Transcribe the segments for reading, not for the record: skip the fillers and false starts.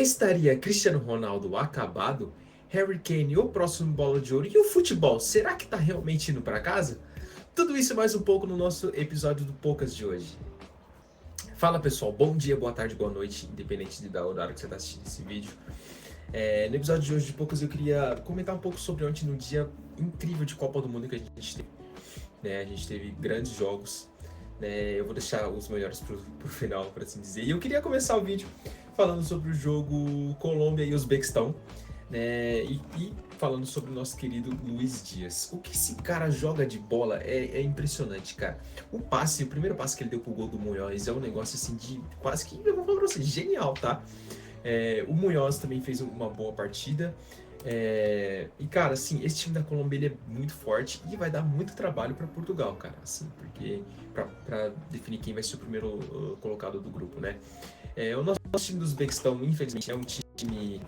Estaria Cristiano Ronaldo acabado? Harry Kane o próximo bola de ouro? E o futebol, será que tá realmente indo para casa? Tudo isso e mais um pouco no nosso episódio do Poucas de hoje. Fala pessoal, bom dia, boa tarde, boa noite, independente da hora que você está assistindo esse vídeo. No episódio de hoje de Poucas eu queria comentar um pouco sobre ontem, no dia incrível de Copa do Mundo que a gente teve. A gente teve grandes jogos, eu vou deixar os melhores pro final, por assim dizer. E eu queria começar o vídeo falando sobre o jogo Colômbia e Uzbequistão, e falando sobre o nosso querido Luiz Dias. O que esse cara joga de bola é impressionante, cara. O primeiro passe que ele deu pro gol do Munhoz é um negócio assim de quase que, eu vou falar pra você, genial, tá? O Munhoz também fez uma boa partida. E cara, assim, esse time da Colômbia ele é muito forte e vai dar muito trabalho para Portugal, cara, assim, porque para definir quem vai ser o primeiro colocado do grupo, né? O nosso time do Uzbequistão, infelizmente, é um time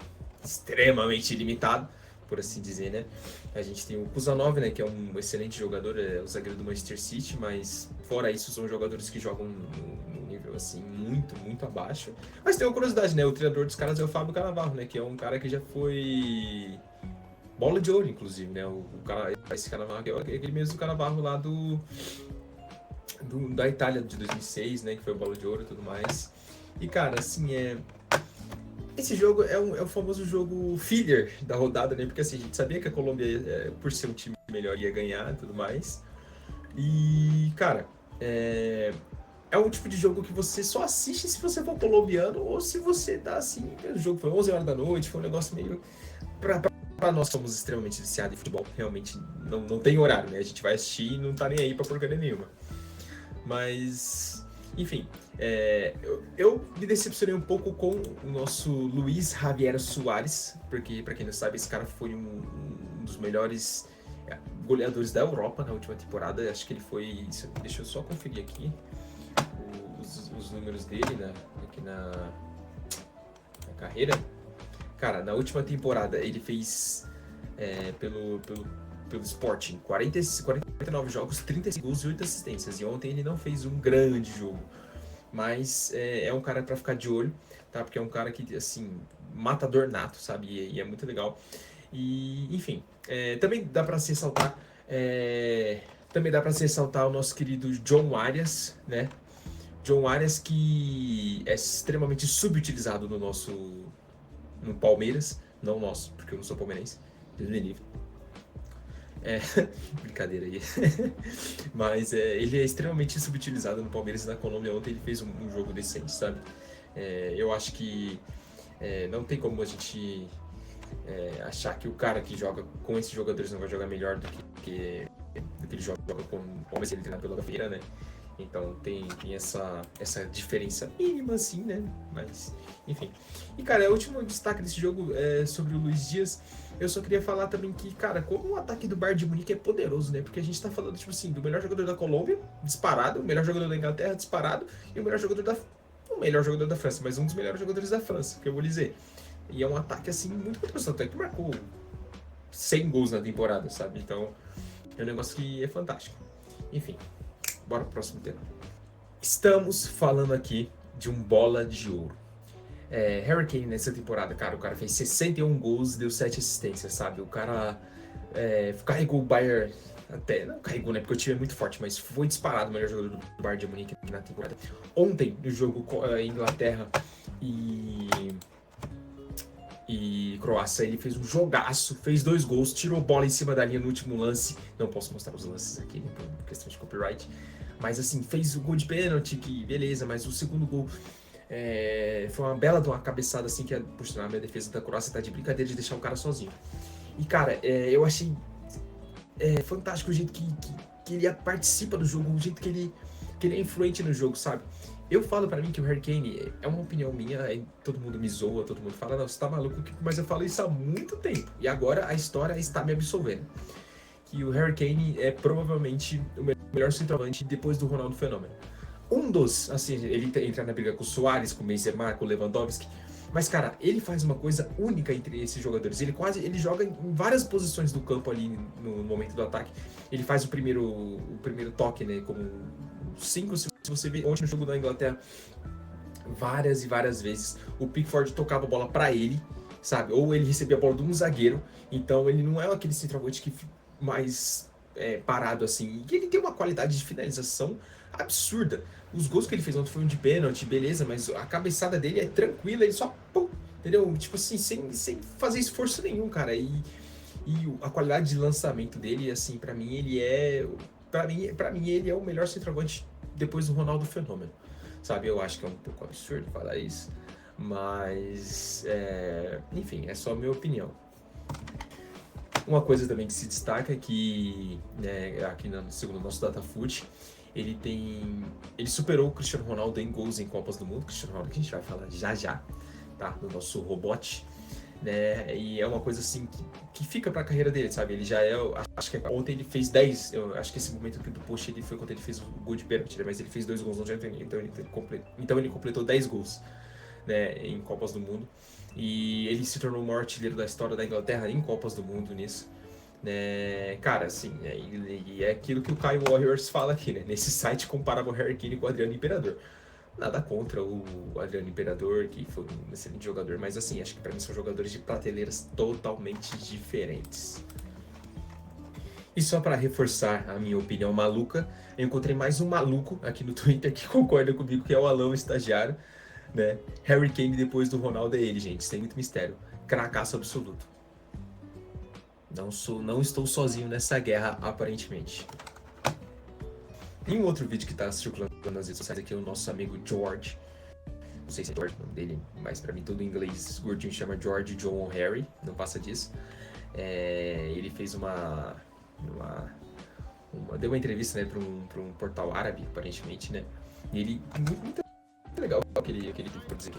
extremamente limitado, por assim dizer, né? A gente tem o Kuzanov, né, que é um excelente jogador, o zagueiro do Manchester City, mas fora isso são jogadores que jogam num nível assim muito, muito abaixo. Mas tem uma curiosidade, né? O treinador dos caras é o Fábio Cannavaro, né, que é um cara que já foi bola de ouro, inclusive, né? Esse Cannavaro é aquele mesmo Cannavaro lá da Itália de 2006, né, que foi bola de ouro e tudo mais. E cara, assim, esse jogo é o famoso jogo filler da rodada, né? Porque assim, a gente sabia que a Colômbia, por ser um time melhor, ia ganhar e tudo mais. E, cara, é um tipo de jogo que você só assiste se você for colombiano ou se você tá assim. O jogo foi 11 horas da noite, foi um negócio meio. Pra nós que somos extremamente viciados em futebol, realmente não tem horário, né? A gente vai assistir e não tá nem aí pra porcaria nenhuma. Mas, enfim, eu me decepcionei um pouco com o nosso Luiz Javier Soares, porque, pra quem não sabe, esse cara foi um dos melhores goleadores da Europa na última temporada. Acho que ele foi. Deixa eu só conferir aqui os números dele aqui na carreira. Cara, na última temporada ele fez pelo Sporting 49 jogos, 30 gols e 8 assistências. E ontem ele não fez um grande jogo. Mas é um cara pra ficar de olho, tá? Porque é um cara que, assim, matador nato, sabe? E é muito legal. E, enfim, também dá pra se ressaltar. Também dá pra se ressaltar o nosso querido John Arias, né? John Arias que é extremamente subutilizado no Palmeiras. Não nosso, porque eu não sou palmeirense. Deus me livre. Brincadeira aí. Mas ele é extremamente subutilizado no Palmeiras e na Colômbia. Ontem ele fez um jogo decente, sabe? Eu acho que não tem como a gente achar que o cara que joga com esses jogadores não vai jogar melhor do que ele joga com o Palmeiras, ele treina pela feira, né? Então tem essa diferença mínima assim, né? Mas, enfim. E, cara, o último destaque desse jogo é sobre o Luiz Dias. Eu só queria falar também que, cara, como o ataque do Bayern de Munique é poderoso, né? Porque a gente tá falando, tipo assim, do melhor jogador da Colômbia, disparado, o melhor jogador da Inglaterra, disparado, e o melhor jogador da França, mas um dos melhores jogadores da França, que eu vou dizer. E é um ataque, assim, muito poderoso, até que marcou 100 gols na temporada, sabe? Então, é um negócio que é fantástico. Enfim, bora pro próximo tema. Estamos falando aqui de um bola de ouro. Harry Kane nessa temporada, cara, o cara fez 61 gols e deu 7 assistências, sabe? O cara carregou o Bayern, até não carregou, né? Porque o time é muito forte, mas foi disparado o melhor jogador do Bayern de Munique na temporada. Ontem, no jogo Inglaterra e Croácia, ele fez um jogaço, fez 2 gols, tirou bola em cima da linha no último lance. Não posso mostrar os lances aqui, né, por questão de copyright. Mas assim, fez o gol de pênalti, que beleza, mas o segundo gol foi uma bela de uma cabeçada assim, que por sinal a minha defesa da Croácia tá de brincadeira de deixar o cara sozinho. E cara, eu achei fantástico o jeito que ele participa do jogo, o jeito que ele é influente no jogo, sabe? Eu falo pra mim que o Harry Kane, é uma opinião minha, todo mundo me zoa, todo mundo fala, não, você tá maluco, mas eu falo isso há muito tempo. E agora a história está me absolvendo. Que o Harry Kane é provavelmente o melhor centroavante depois do Ronaldo Fenômeno. Um dos, assim, ele entra na briga com o Soares, com o Benzema, com o Lewandowski. Mas, cara, ele faz uma coisa única entre esses jogadores. Ele joga em várias posições do campo ali no momento do ataque. Ele faz o primeiro toque, né, como 5, se você vê ontem no jogo da Inglaterra. várias e várias vezes o Pickford tocava a bola para ele, sabe? Ou ele recebia a bola de um zagueiro. Então ele não é aquele centroavante que mais parado assim. E ele tem uma qualidade de finalização absurda. Os gols que ele fez ontem foi um de pênalti, beleza, mas a cabeçada dele é tranquila, ele só pum, entendeu? Tipo assim, sem fazer esforço nenhum, cara. E a qualidade de lançamento dele, assim, para mim ele é para mim ele é o melhor centroavante depois do Ronaldo Fenômeno. Sabe, eu acho que é um pouco absurdo falar isso, mas enfim, é só a minha opinião. Uma coisa também que se destaca é que, né, aqui segundo o nosso Datafoot, ele superou o Cristiano Ronaldo em gols em Copas do Mundo, Cristiano Ronaldo que a gente vai falar já, tá? Do nosso robot, né? E é uma coisa assim que fica pra carreira dele, sabe? Ele já acho que ontem ele fez 10, eu acho que esse momento aqui do post ele foi quando ele fez o gol de pênalti, né? Mas ele fez 2 gols ontem, então ele completou 10 gols, né, em Copas do Mundo. E ele se tornou o maior artilheiro da história da Inglaterra em Copas do Mundo nisso. Né? Cara, assim, e é aquilo que o Kai Warriors fala aqui, né? Nesse site comparava o Harry Kane com o Adriano Imperador. Nada contra o Adriano Imperador, que foi um excelente jogador, mas assim, acho que pra mim são jogadores de prateleiras totalmente diferentes. E só para reforçar a minha opinião maluca, eu encontrei mais um maluco aqui no Twitter que concorda comigo, que é o Alão Estagiário, né? Harry Kane depois do Ronaldo é ele, gente, sem muito mistério. Cracaço absoluto. Não estou sozinho nessa guerra, aparentemente. E um outro vídeo que está circulando nas redes sociais aqui é o nosso amigo George. Não sei se é George o nome dele, mas para mim todo em inglês gordinho chama George, John ou Harry, não passa disso. Ele fez deu uma entrevista, né, para um portal árabe, aparentemente, né? E ele muito legal aquele vídeo para dizer.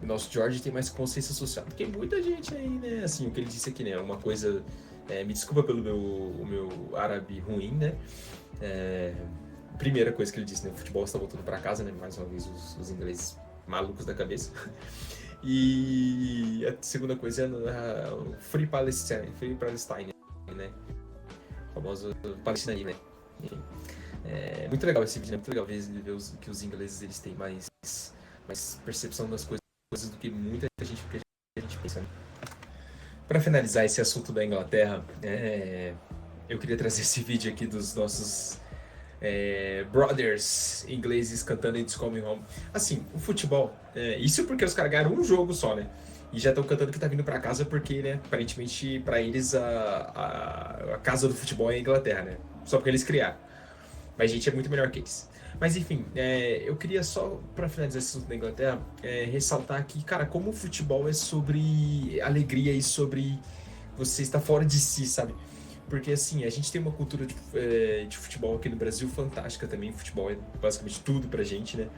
O nosso George tem mais consciência social do que muita gente aí, né? Assim, o que ele disse aqui, né? Uma coisa. Me desculpa pelo meu árabe ruim, né? Primeira coisa que ele disse, né? O futebol está voltando para casa, né? Mais uma vez, os ingleses malucos da cabeça. E a segunda coisa é o Free Palestine, né? O famoso Palestina, né? Enfim. Muito legal esse vídeo, né? Muito legal ver que os ingleses eles têm mais percepção das coisas do que muita gente pensa. Para finalizar esse assunto da Inglaterra, eu queria trazer esse vídeo aqui dos nossos brothers ingleses cantando It's Coming Home. Assim, o futebol, isso porque os caras ganharam um jogo só, né? E já estão cantando que tá vindo para casa porque, né, aparentemente para eles a casa do futebol é a Inglaterra, né? Só porque eles criaram. Mas a gente é muito melhor que eles. Mas enfim, eu queria só, para finalizar esse assunto da Inglaterra, ressaltar que, cara, como o futebol é sobre alegria e sobre você estar fora de si, sabe? Porque, assim, a gente tem uma cultura de futebol aqui no Brasil fantástica também. Futebol é basicamente tudo pra gente, né?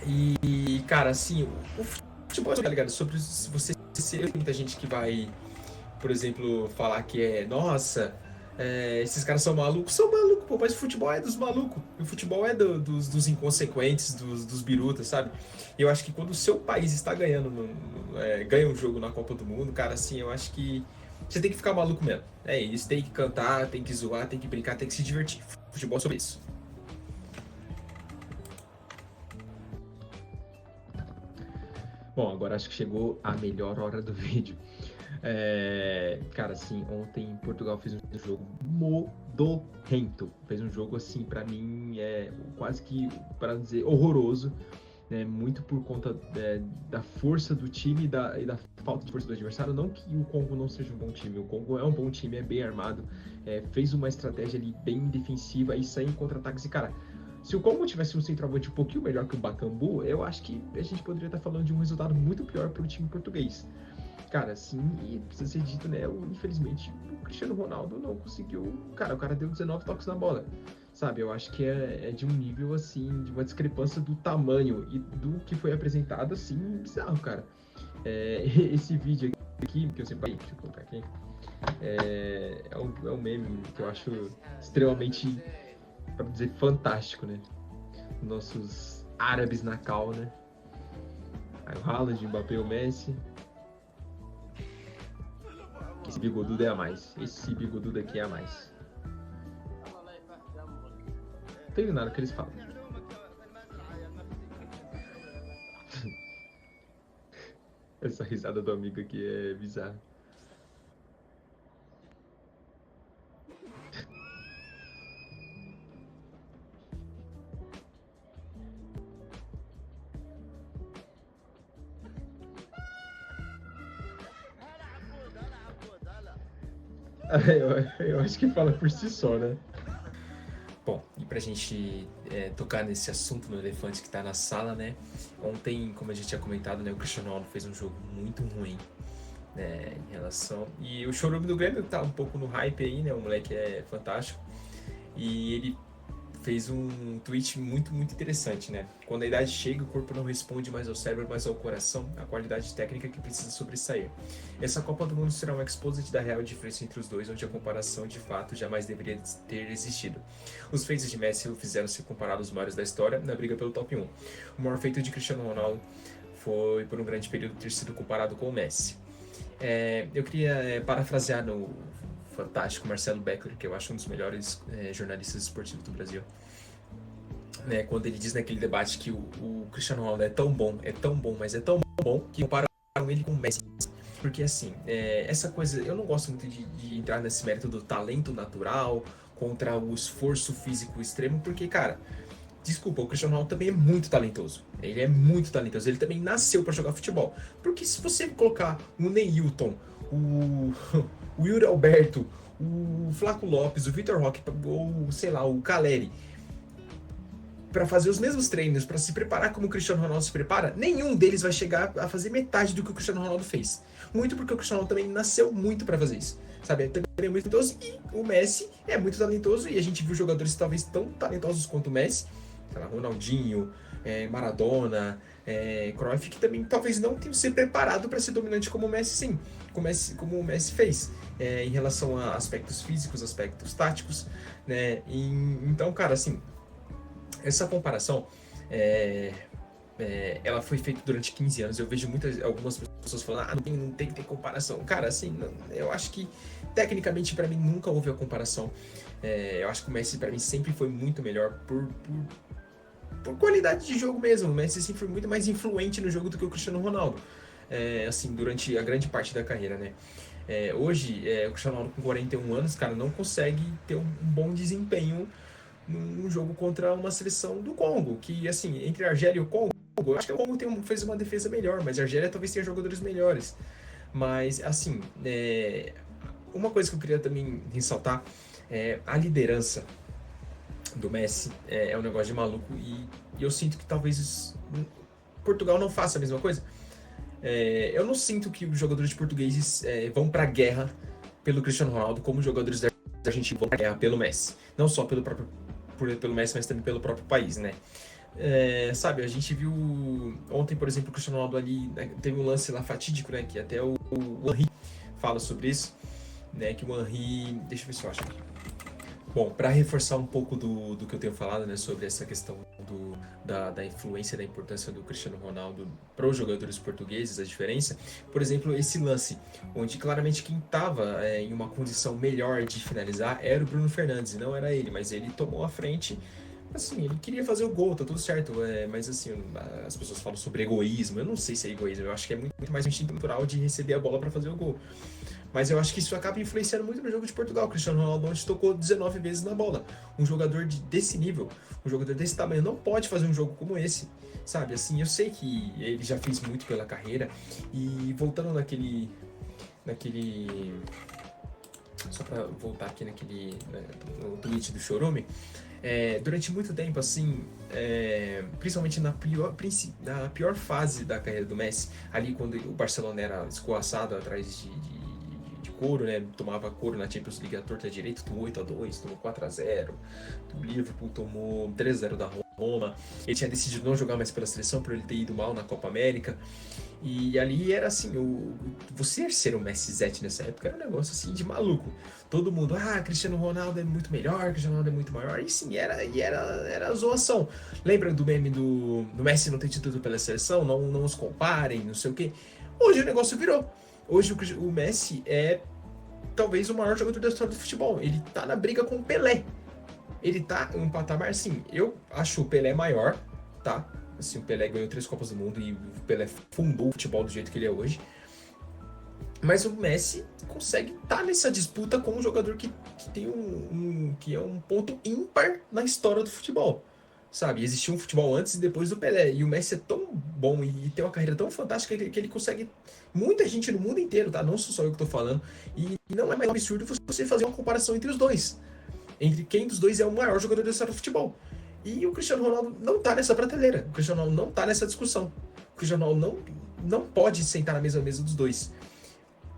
E, cara, assim, o futebol é, tá ligado? Sobre você ser... Tem muita gente que vai, por exemplo, falar que nossa... esses caras são malucos, pô, mas o futebol é dos malucos, o futebol é dos inconsequentes, dos birutas, sabe? E eu acho que quando o seu país está ganhando, ganha um jogo na Copa do Mundo, cara, assim, eu acho que você tem que ficar maluco mesmo. Eles têm que cantar, tem que zoar, tem que brincar, tem que se divertir. Futebol é sobre isso. Bom, agora acho que chegou a melhor hora do vídeo. Cara, assim, ontem Portugal fez um jogo modorrento. Fez um jogo, assim, pra mim, quase que, para dizer, horroroso. Né? Muito por conta da força do time e da falta de força do adversário. Não que o Congo não seja um bom time. O Congo é um bom time, é bem armado. Fez uma estratégia ali bem defensiva e saiu em contra-ataques. E, cara, se o Congo tivesse um centroavante um pouquinho melhor que o Bakambu, eu acho que a gente poderia estar falando de um resultado muito pior para o time português. Cara, assim, e precisa ser dito, né? Infelizmente, o Cristiano Ronaldo não conseguiu. Cara, o cara deu 19 toques na bola. Sabe, eu acho que é de um nível, assim, de uma discrepância do tamanho e do que foi apresentado, assim, bizarro, cara. Esse vídeo aqui, que eu sempre... Deixa eu colocar aqui. É um meme que eu acho extremamente, para dizer, fantástico, né? Nossos árabes na cal, né? Aí o Haaland, o Mbappé, o Messi. Esse bigodudo é a mais. Esse bigodudo aqui é a mais. Não tem nada que eles falam. Essa risada do amigo aqui é bizarra. Eu acho que fala por si só, né? Bom, e pra gente tocar nesse assunto no elefante que tá na sala, né? Ontem, como a gente tinha comentado, né, o Cristiano Ronaldo fez um jogo muito ruim, né, em relação... E o chorume do Grêmio tá um pouco no hype aí, né? O moleque é fantástico. E ele fez um tweet muito, muito interessante, né? Quando a idade chega, o corpo não responde mais ao cérebro, mas ao coração, a qualidade técnica que precisa sobressair. Essa Copa do Mundo será um exposit da real diferença entre os dois, onde a comparação de fato jamais deveria ter existido. Os feitos de Messi o fizeram ser comparado aos maiores da história na briga pelo top 1. O maior feito de Cristiano Ronaldo foi, por um grande período, ter sido comparado com o Messi. Eu queria parafrasear no fantástico Marcelo Beckler, que eu acho um dos melhores jornalistas esportivos do Brasil, né, quando ele diz naquele debate que o Cristiano Ronaldo é tão bom, mas é tão bom que comparam ele com o Messi. Porque assim, essa coisa, eu não gosto muito de entrar nesse mérito do talento natural contra o esforço físico extremo, porque, cara, desculpa, o Cristiano Ronaldo também é muito talentoso. Ele é muito talentoso, ele também nasceu para jogar futebol. Porque se você colocar o Neilton, o Yuri Alberto, o Flaco Lopes, o Vitor Roque, ou sei lá, o Caleri, para fazer os mesmos treinos, para se preparar como o Cristiano Ronaldo se prepara, nenhum deles vai chegar a fazer metade do que o Cristiano Ronaldo fez. Muito porque o Cristiano Ronaldo também nasceu muito para fazer isso, sabe? Ele também é muito talentoso e o Messi é muito talentoso e a gente viu jogadores talvez tão talentosos quanto o Messi, sei lá, Ronaldinho, Maradona, Cruyff, que também talvez não tenham se preparado para ser dominante como o Messi, sim, como o Messi fez, em relação a aspectos físicos, aspectos táticos, né? Então, cara, assim, essa comparação, ela foi feita durante 15 anos. Eu vejo algumas pessoas falando, não tem que ter comparação. Cara, assim, não, eu acho que tecnicamente para mim nunca houve a comparação. Eu acho que o Messi para mim sempre foi muito melhor por qualidade de jogo mesmo. O Messi sempre foi muito mais influente no jogo do que o Cristiano Ronaldo, assim, durante a grande parte da carreira, né? Hoje, o Cristiano Ronaldo com 41 anos, cara, não consegue ter um bom desempenho num jogo contra uma seleção do Congo, que, assim, entre a Argélia e o Congo, eu acho que o Congo fez uma defesa melhor, mas a Argélia talvez tenha jogadores melhores. Mas, assim, uma coisa que eu queria também ressaltar é a liderança do Messi. É um negócio de maluco e eu sinto que talvez Portugal não faça a mesma coisa. Eu não sinto que os jogadores portugueses vão pra guerra pelo Cristiano Ronaldo como os jogadores da Argentina vão pra guerra pelo Messi. Não só pelo Messi, mas também pelo próprio país, né? Sabe, a gente viu ontem, por exemplo, o Cristiano Ronaldo ali, né, teve um lance lá fatídico, né? Que até o Henry fala sobre isso, né? Que o Henry... Deixa eu ver se eu acho aqui. Bom, para reforçar um pouco do que eu tenho falado, né, sobre essa questão da influência, da importância do Cristiano Ronaldo para os jogadores portugueses, a diferença, por exemplo, esse lance, onde claramente quem estava em uma condição melhor de finalizar era o Bruno Fernandes, não era ele, mas ele tomou a frente. Assim, ele queria fazer o gol, tá tudo certo, mas assim, as pessoas falam sobre egoísmo, eu não sei se é egoísmo, eu acho que é muito mais um instinto natural de receber a bola para fazer o gol. Mas eu acho que isso acaba influenciando muito no jogo de Portugal. O Cristiano Ronaldo ontem tocou 19 vezes na bola. Um jogador desse nível, um jogador desse tamanho, não pode fazer um jogo como esse, sabe? Assim, eu sei que ele já fez muito pela carreira. E voltando naquele só pra voltar aqui no tweet do Chorume, durante muito tempo, assim, principalmente na pior fase da carreira do Messi, ali quando o Barcelona era escoaçado atrás de couro, né? Tomava couro na Champions League à torta direito, tomou 8-2, tomou 4-0, o Liverpool tomou 3-0 da Roma. Roma, ele tinha decidido não jogar mais pela seleção por ele ter ido mal na Copa América. E ali era assim, você ser o Messi Zete nessa época era um negócio assim de maluco. Todo mundo, Cristiano Ronaldo é muito melhor, Cristiano Ronaldo é muito maior. E sim, era zoação. Lembra do meme do Messi não ter título pela seleção? Não os comparem, não sei o quê. Hoje o negócio virou. Hoje o Messi é talvez o maior jogador da história do futebol. Ele tá na briga com o Pelé. Ele tá em um patamar assim, eu acho o Pelé maior, tá? Assim, o Pelé ganhou 3 Copas do Mundo e o Pelé fundou o futebol do jeito que ele é hoje. Mas o Messi consegue estar nessa disputa com um jogador que tem que é um ponto ímpar na história do futebol. Sabe? Existia um futebol antes e depois do Pelé. E o Messi é tão bom e tem uma carreira tão fantástica que ele consegue muita gente no mundo inteiro, tá? Não sou só eu que tô falando. E não é mais absurdo você fazer uma comparação entre os dois. Entre quem dos dois é o maior jogador da história do futebol. E o Cristiano Ronaldo não tá nessa prateleira. O Cristiano Ronaldo não tá nessa discussão. O Cristiano Ronaldo não pode sentar na mesma mesa dos dois.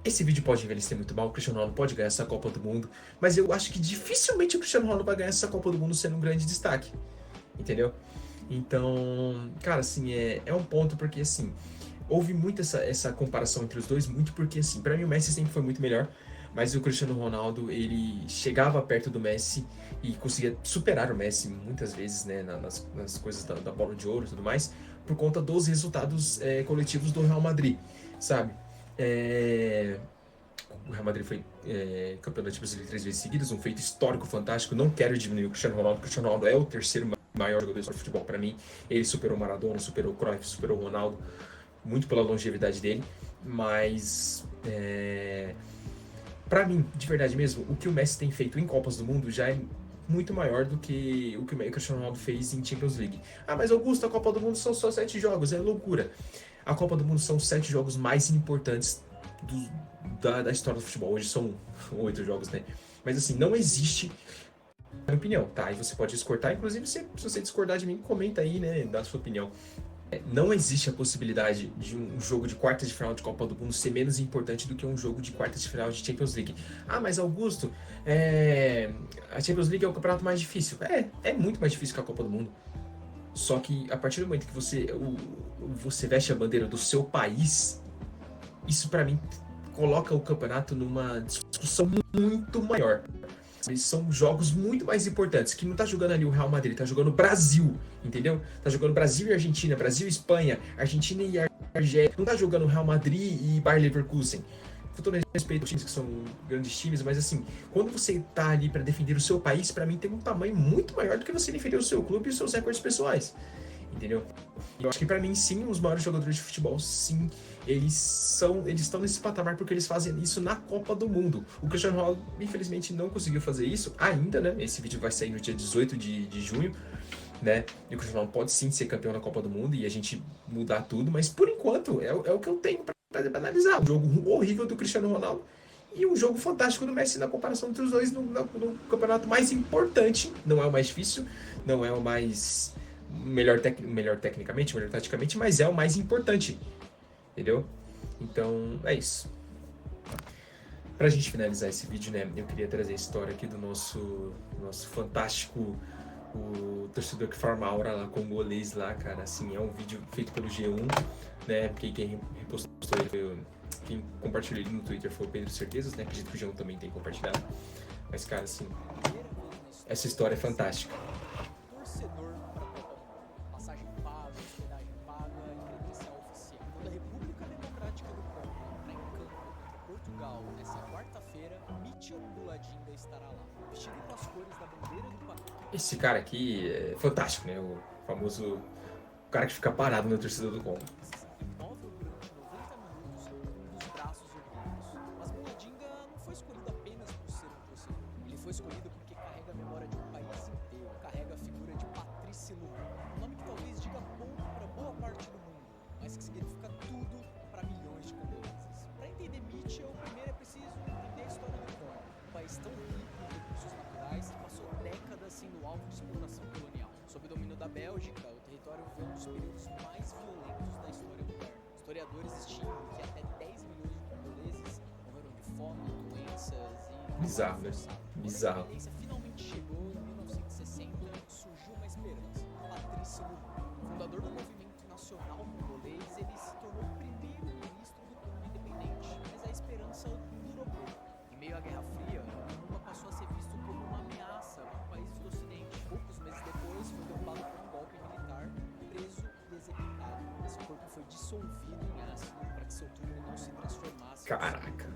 Esse vídeo pode envelhecer muito mal, o Cristiano Ronaldo pode ganhar essa Copa do Mundo, mas eu acho que dificilmente o Cristiano Ronaldo vai ganhar essa Copa do Mundo sendo um grande destaque. Entendeu? Então, cara, assim, é um ponto porque, assim, houve muito essa comparação entre os dois, muito porque, assim, pra mim o Messi sempre foi muito melhor, mas o Cristiano Ronaldo, ele chegava perto do Messi e conseguia superar o Messi muitas vezes, né, nas coisas da bola de ouro e tudo mais, por conta dos resultados coletivos do Real Madrid, sabe? O Real Madrid foi campeão da Champions League 3 vezes seguidas, um feito histórico, fantástico. Não quero diminuir o Cristiano Ronaldo. O Cristiano Ronaldo é o terceiro maior jogador de futebol para mim. Ele superou o Maradona, superou o Cruyff, superou o Ronaldo, muito pela longevidade dele. Mas, para mim, de verdade mesmo, o que o Messi tem feito em Copas do Mundo já é muito maior do que o Cristiano Ronaldo fez em Champions League. Mas Augusto, a Copa do Mundo são só 7 jogos, é loucura. A Copa do Mundo são os 7 jogos mais importantes da história do futebol. Hoje são 8 jogos, né? Mas assim, não existe, na minha opinião, tá? E você pode discordar, inclusive se você discordar de mim, comenta aí, né? Dá a sua opinião. Não existe a possibilidade de um jogo de quartas de final de Copa do Mundo ser menos importante do que um jogo de quartas de final de Champions League. Mas Augusto, a Champions League é o campeonato mais difícil. É muito mais difícil que a Copa do Mundo. Só que a partir do momento que você veste a bandeira do seu país, isso pra mim coloca o campeonato numa discussão muito maior. São jogos muito mais importantes, que não tá jogando ali o Real Madrid, tá jogando Brasil, entendeu? Tá jogando Brasil e Argentina, Brasil e Espanha, Argentina e Argélia. Não tá jogando Real Madrid e Bayer Leverkusen. Com todo respeito aos times que são grandes times, mas assim, quando você tá ali para defender o seu país, para mim tem um tamanho muito maior do que você defender o seu clube e os seus recordes pessoais. Entendeu? Eu acho que para mim, sim, os maiores jogadores de futebol, sim, eles estão nesse patamar porque eles fazem isso na Copa do Mundo. O Cristiano Ronaldo, infelizmente, não conseguiu fazer isso ainda, né? Esse vídeo vai sair no dia 18 de junho, né? E o Cristiano Ronaldo pode sim ser campeão da Copa do Mundo e a gente mudar tudo, mas por enquanto é o que eu tenho para analisar. Um jogo horrível do Cristiano Ronaldo e um jogo fantástico do Messi na comparação entre os dois no campeonato mais importante. Não é o mais difícil, não é o mais melhor tecnicamente, melhor taticamente, mas é o mais importante, entendeu? Então, é isso. Pra gente finalizar esse vídeo, né, eu queria trazer a história aqui do nosso fantástico, o torcedor que forma aura lá, congolês lá, cara, assim, é um vídeo feito pelo G1, né, porque quem repostou ele, quem compartilhou ele no Twitter foi o Pedro Certezas, né, acredito que o G1 também tem compartilhado, mas, cara, assim, essa história é fantástica. Esse cara aqui é fantástico, né? O famoso cara que fica parado na torcida do Congo. Foi escolhido porque carrega a memória de um país inteiro, carrega a figura de Patrice Lumumba, um nome que talvez diga pouco para boa parte do mundo, mas que significa tudo para milhões de congoleses. Para entender Mitchell, primeiro é preciso entender a história do Congo, um país tão rico em recursos naturais que passou décadas sendo alvo de exploração colonial. Sob o domínio da Bélgica, o território viveu um dos períodos mais violentos da história moderna. Historiadores estimam que até 10 milhões de congoleses morreram de fome, doenças e bizarro, né? Bizarro. A independência finalmente chegou em 1960 e surgiu uma esperança. Caraca.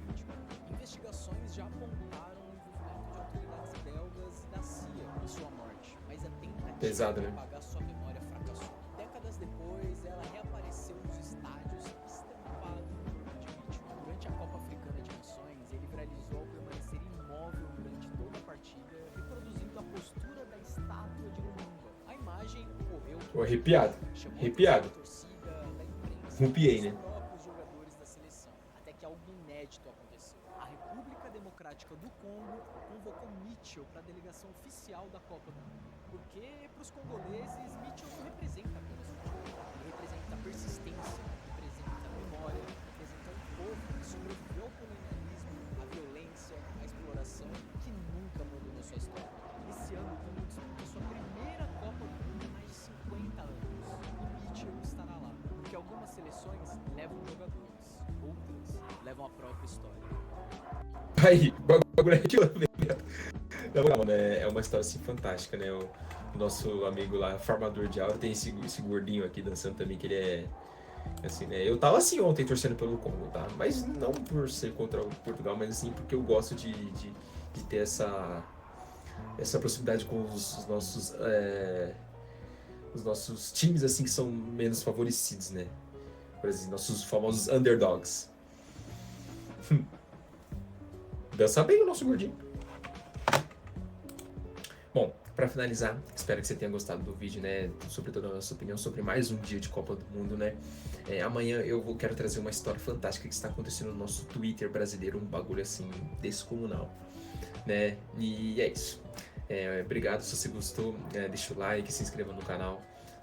Investigações já apontaram o envolvimento de autoridades belgas e da CIA em sua morte, mas a tentativa Pesado, de né? apagar sua memória fracassou. Décadas depois, ela reapareceu nos estádios estampado de vítima. Durante a Copa Africana de Nações, ele viralizou ao permanecer imóvel durante toda a partida, reproduzindo a postura da estátua de Lumumba. A imagem correu Tô arrepiado. chamou Arrepiado. a torcida, da imprensa, Arrepiei, e né? os próprios jogadores da seleção, até que algo inédito aconteceu. A República Democrática do Congo convocou Mitchell para a delegação oficial da Copa do Mundo. Porque, para os congoleses, Mitchell não representa apenas futebol. Ele representa persistência, representa memória, representa um povo que sobreviveu ao colonialismo, à violência, à exploração, que nunca abandonou sua história. Esse ano, o Congo disputa sua primeira Copa do Mundo em mais de 50 anos. E Mitchell estará lá. Porque algumas seleções levam jogadores, outras levam a própria história. Aí, o bagulho é aquilo, né? Na moral, né? É uma história assim fantástica, né? O nosso amigo lá, formador de aula, tem esse gordinho aqui dançando também, que ele é assim, né? Eu tava assim ontem torcendo pelo Congo, tá? Mas não por ser contra o Portugal, mas assim porque eu gosto de ter essa proximidade com os nossos times assim que são menos favorecidos, né? Por exemplo, nossos famosos underdogs. Dança bem o nosso gordinho. Bom, para finalizar, espero que você tenha gostado do vídeo, né? Sobre toda a nossa opinião sobre mais um dia de Copa do Mundo, né? Amanhã quero trazer uma história fantástica que está acontecendo no nosso Twitter brasileiro, um bagulho assim descomunal, né? E é isso. Obrigado, se você gostou, deixa o like, se inscreva no canal,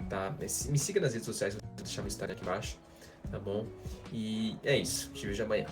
tá? Me siga nas redes sociais, vou deixar minha história aqui embaixo, tá bom? E é isso, te vejo amanhã.